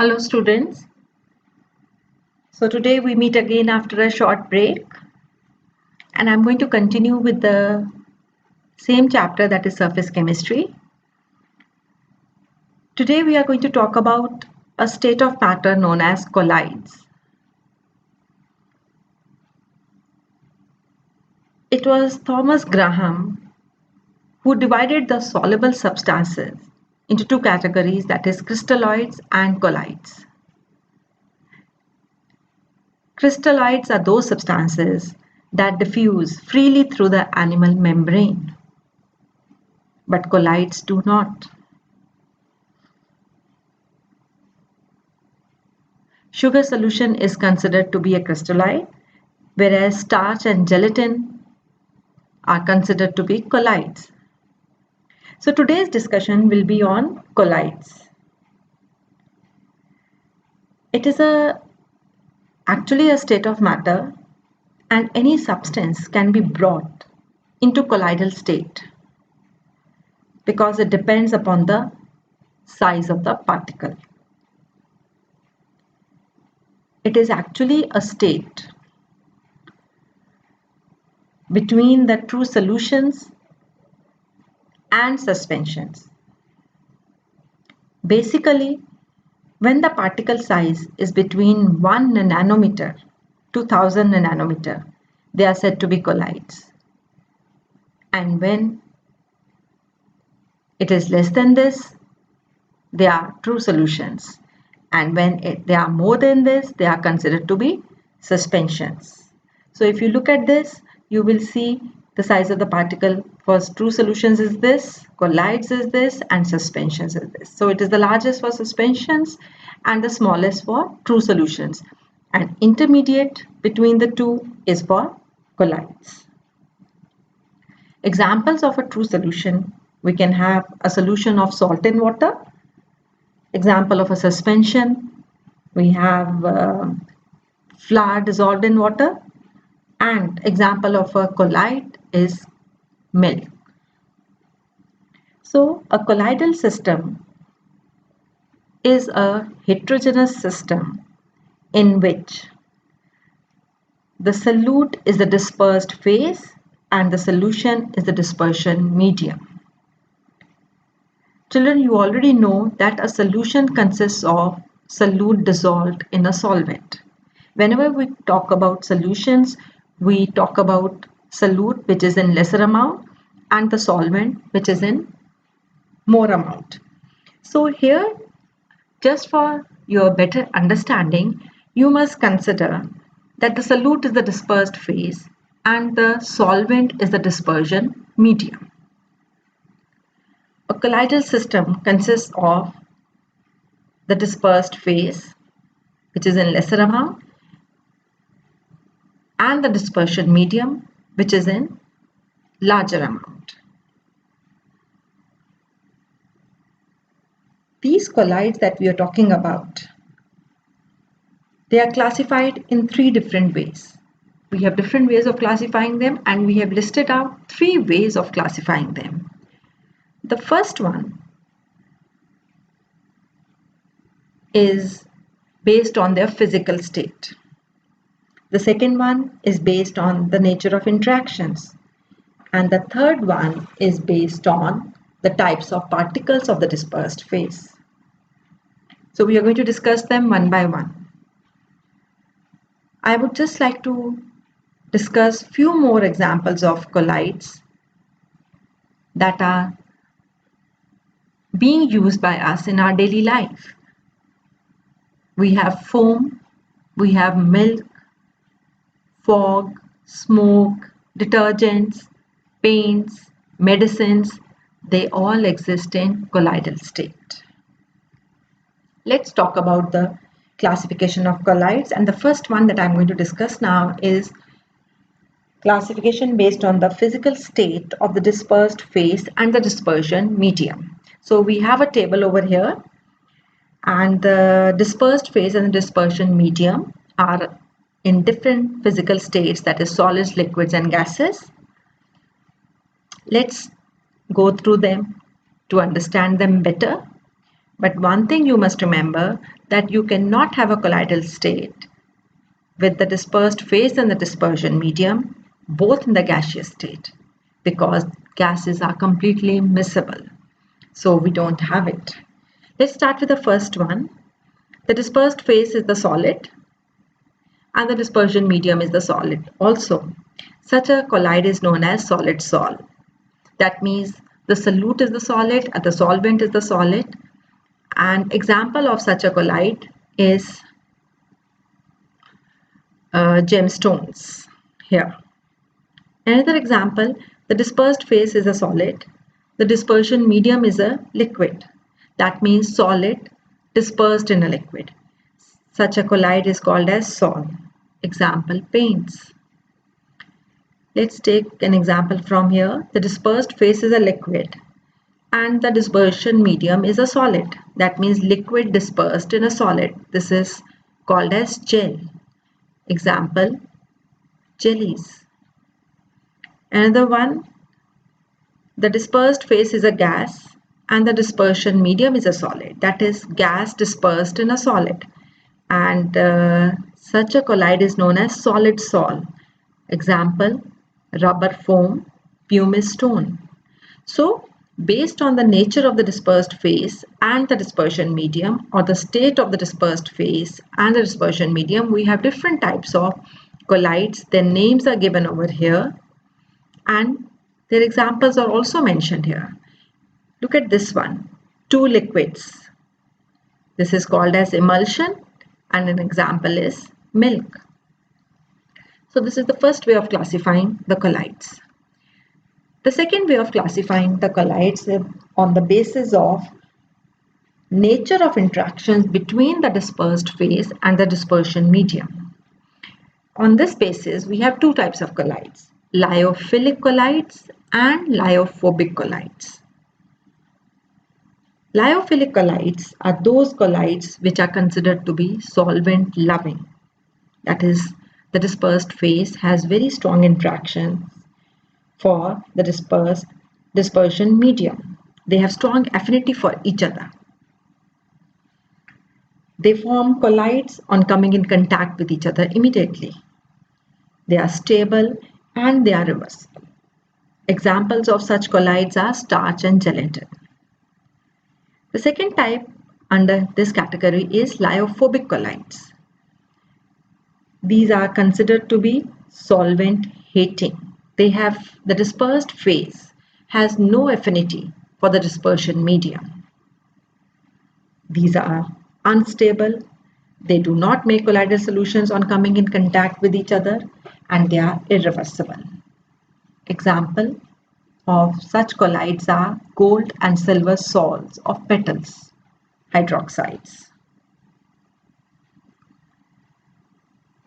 Hello students. So today we meet again after a short break and I'm going to continue with the same chapter, that is surface chemistry. Today we are going to talk about a state of matter known as colloids. It was Thomas Graham who divided the soluble substances into two categories, that is crystalloids and colloids. Crystalloids are those substances that diffuse freely through the animal membrane, but colloids do not. Sugar solution is considered to be a crystalloid, whereas starch and gelatin are considered to be colloids. So today's discussion will be on colloids. It is actually a state of matter, and any substance can be brought into colloidal state because it depends upon the size of the particle. It is actually a state between the true solutions and suspensions. Basically, when the particle size is between 1 nanometer to 1000 nanometer, they are said to be colloids. And when it is less than this, they are true solutions. And when they are more than this, they are considered to be suspensions. So if you look at this, you will see the size of the particle for true solutions is this, colloids is this, and suspensions is this. So it is the largest for suspensions and the smallest for true solutions. And intermediate between the two is for colloids. Examples of a true solution, we can have a solution of salt in water. Example of a suspension, we have flour dissolved in water, and example of a colloid is milk. So a colloidal system is a heterogeneous system in which the solute is the dispersed phase and the solution is the dispersion medium. Children, you already know that a solution consists of solute dissolved in a solvent. Whenever we talk about solutions, we talk about solute which is in lesser amount and the solvent which is in more amount. So here, just for your better understanding, you must consider that the solute is the dispersed phase and the solvent is the dispersion medium. A colloidal system consists of the dispersed phase, which is in lesser amount, and the dispersion medium, which is in larger amount. These colloids that we are talking about, they are classified in three different ways. We have different ways of classifying them, and we have listed out three ways of classifying them. The first one is based on their physical state. The second one is based on the nature of interactions. And the third one is based on the types of particles of the dispersed phase. So we are going to discuss them one by one. I would just like to discuss few more examples of colloids that are being used by us in our daily life. We have foam, we have milk, fog, smoke, detergents, paints, medicines, they all exist in colloidal state. Let's talk about the classification of colloids, and the first one that I'm going to discuss now is classification based on the physical state of the dispersed phase and the dispersion medium. So we have a table over here, and the dispersed phase and the dispersion medium are in different physical states, that is solids, liquids and gases. Let's go through them to understand them better. But one thing you must remember, that you cannot have a colloidal state with the dispersed phase and the dispersion medium both in the gaseous state, because gases are completely miscible. So we don't have it. Let's start with the first one. The dispersed phase is the solid and the dispersion medium is the solid also. Such a colloid is known as solid sol. That means the solute is the solid and the solvent is the solid. An example of such a colloid is gemstones here. Another example, the dispersed phase is a solid, the dispersion medium is a liquid. That means solid dispersed in a liquid. Such a colloid is called as sol. Example, paints. Let's take an example from here. The dispersed phase is a liquid and the dispersion medium is a solid. That means liquid dispersed in a solid. This is called as gel. Example, jellies. Another one, the dispersed phase is a gas and the dispersion medium is a solid. That is gas dispersed in a solid. And such a colloid is known as solid sol. Example, rubber foam, pumice stone. So, based on the nature of the dispersed phase and the dispersion medium, or the state of the dispersed phase and the dispersion medium, we have different types of colloids. Their names are given over here and their examples are also mentioned here. Look at this one, two liquids. This is called as emulsion and an example is milk. So this is the first way of classifying the colloids. The second way of classifying the colloids is on the basis of nature of interactions between the dispersed phase and the dispersion medium. On this basis, we have two types of colloids, lyophilic colloids and lyophobic colloids. Lyophilic colloids are those colloids which are considered to be solvent loving. That is, the dispersed phase has very strong interactions for the dispersion medium. They have strong affinity for each other. They form colloids on coming in contact with each other immediately. They are stable and they are reversible. Examples of such colloids are starch and gelatin. The second type under this category is lyophobic colloids. These are considered to be solvent hating. They have the dispersed phase has no affinity for the dispersion medium. These are unstable. They do not make colloidal solutions on coming in contact with each other and they are irreversible. Example of such colloids are gold and silver sols of metals, hydroxides.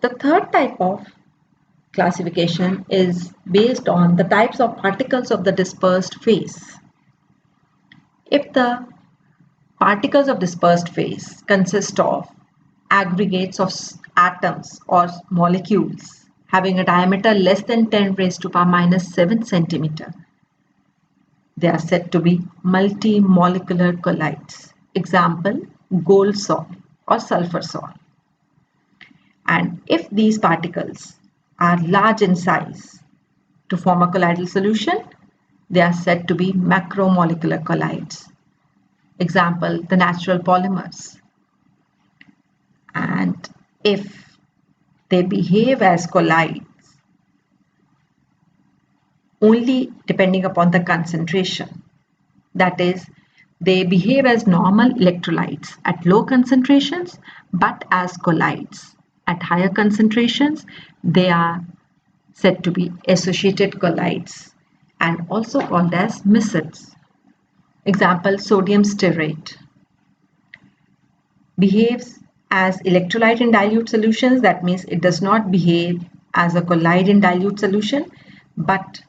The third type of classification is based on the types of particles of the dispersed phase. If the particles of dispersed phase consist of aggregates of atoms or molecules having a diameter less than 10 raised to power minus 7 centimeter, they are said to be multimolecular colloids. Example, gold sol or sulfur sol. And if these particles are large in size to form a colloidal solution, they are said to be macromolecular colloids. Example, the natural polymers. And if they behave as colloids only depending upon the concentration, that is, they behave as normal electrolytes at low concentrations, but as colloids at higher concentrations, they are said to be associated colloids and also called as miscibles. Example, sodium stearate behaves as electrolyte in dilute solutions. That means it does not behave as a colloid in dilute solution, but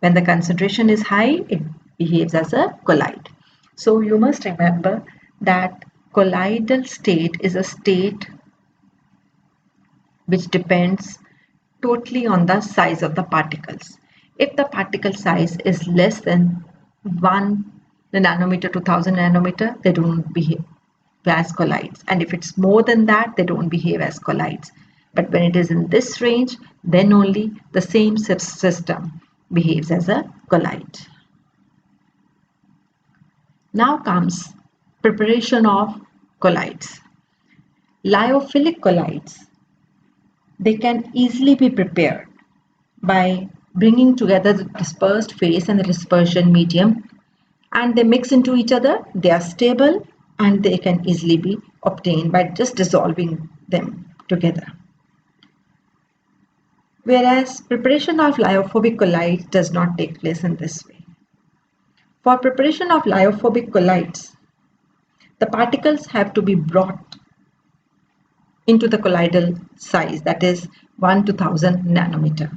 when the concentration is high, it behaves as a colloid. So you must remember that colloidal state is a state which depends totally on the size of the particles. If the particle size is less than 1 the nanometer to 1000 nanometer, they don't behave as colloids. And if it's more than that, they don't behave as colloids. But when it is in this range, then only the same system behaves as a colloid. Now comes preparation of colloids. Lyophilic colloids, they can easily be prepared by bringing together the dispersed phase and the dispersion medium, and they mix into each other. They are stable and they can easily be obtained by just dissolving them together. Whereas preparation of lyophobic colloids does not take place in this way. For preparation of lyophobic colloids, the particles have to be brought into the colloidal size, that is 1 to 1000 nanometer.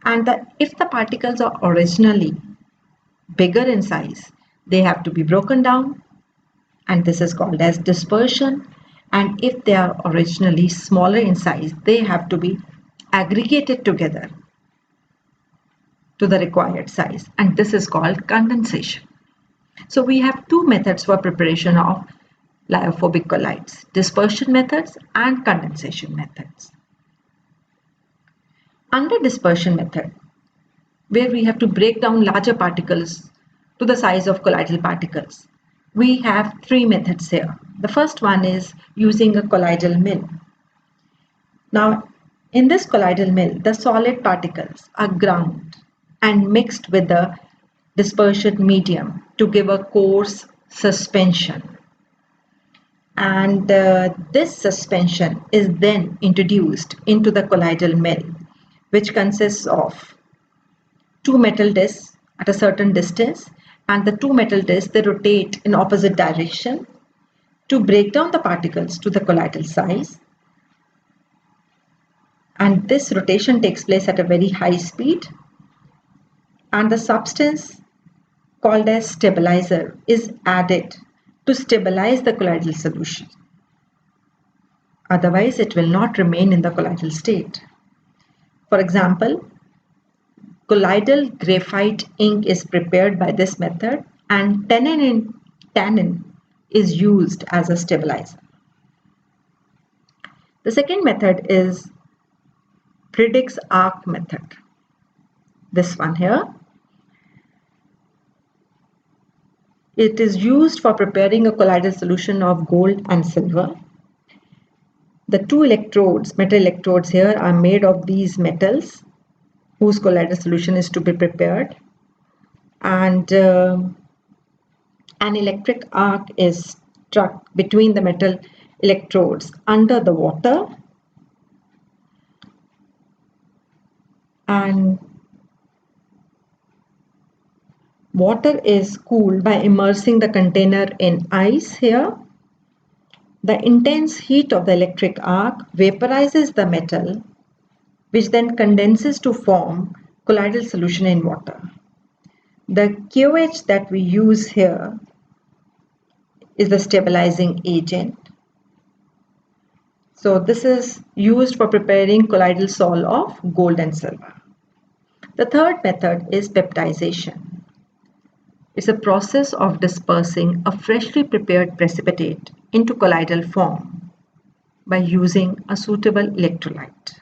And if the particles are originally bigger in size, they have to be broken down, and this is called as dispersion. And if they are originally smaller in size, they have to be aggregated together to the required size, and this is called condensation. So we have two methods for preparation of lyophobic colloids: dispersion methods and condensation methods. Under dispersion method, where we have to break down larger particles to the size of colloidal particles, we have three methods here. The first one is using a colloidal mill. Now, in this colloidal mill, the solid particles are ground and mixed with the dispersion medium to give a coarse suspension. And this suspension is then introduced into the colloidal mill, which consists of two metal discs at a certain distance, and the two metal discs, they rotate in opposite direction to break down the particles to the colloidal size. And this rotation takes place at a very high speed, and the substance called as stabilizer is added to stabilize the colloidal solution. Otherwise, it will not remain in the colloidal state. For example, colloidal graphite ink is prepared by this method, and tannin is used as a stabilizer. The second method is Briggs arc method. This one here. It is used for preparing a colloidal solution of gold and silver. The two electrodes, metal electrodes here, are made of these metals whose colloidal solution is to be prepared. And an electric arc is struck between the metal electrodes under the water, and water is cooled by immersing the container in ice here. The intense heat of the electric arc vaporizes the metal, which then condenses to form colloidal solution in water. The QH that we use here is the stabilizing agent. So this is used for preparing colloidal sol of gold and silver. The third method is peptization. It's a process of dispersing a freshly prepared precipitate into colloidal form by using a suitable electrolyte.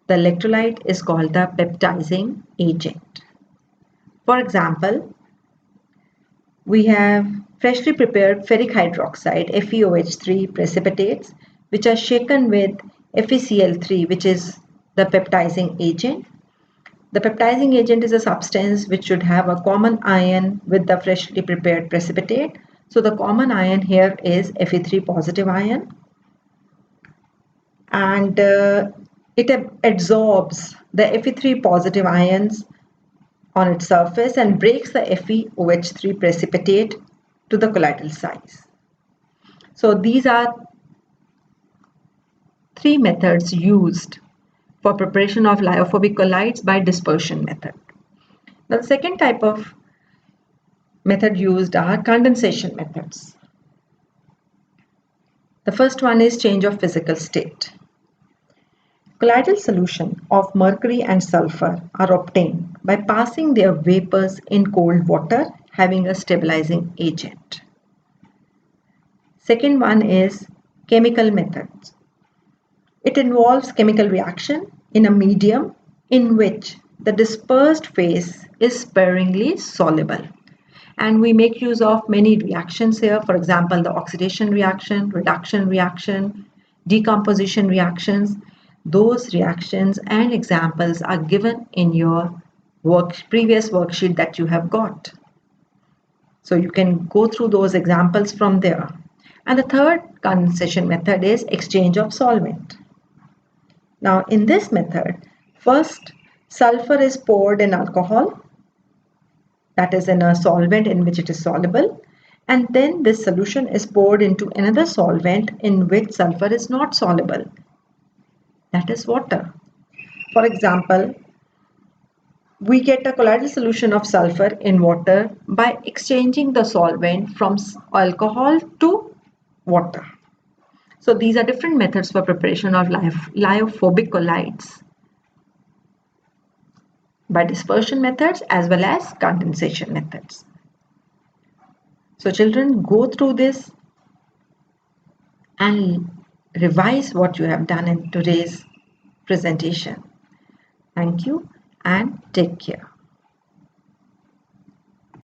The electrolyte is called the peptizing agent. For example, we have freshly prepared ferric hydroxide FeOH3 precipitates, which are shaken with FeCl3, which is the peptizing agent. The peptizing agent is a substance which should have a common ion with the freshly prepared precipitate. So the common ion here is Fe3 positive ion, and it absorbs the Fe3 positive ions on its surface and breaks the FeOH3 precipitate to the colloidal size. So these are three methods used for preparation of lyophobic colloids by dispersion method. Now, the second type of method used are condensation methods. The first one is change of physical state. Colloidal solution of mercury and sulfur are obtained by passing their vapors in cold water having a stabilizing agent. Second one is chemical methods. It involves chemical reaction in a medium in which the dispersed phase is sparingly soluble. And we make use of many reactions here. For example, the oxidation reaction, reduction reaction, decomposition reactions. Those reactions and examples are given in your previous worksheet that you have got. So you can go through those examples from there. And the third condensation method is exchange of solvent. Now in this method, first sulfur is poured in alcohol, that is in a solvent in which it is soluble, and then this solution is poured into another solvent in which sulfur is not soluble, that is water. For example, we get a colloidal solution of sulfur in water by exchanging the solvent from alcohol to water. So these are different methods for preparation of lyophobic colloids by dispersion methods as well as condensation methods. So children, go through this and revise what you have done in today's presentation. Thank you and take care.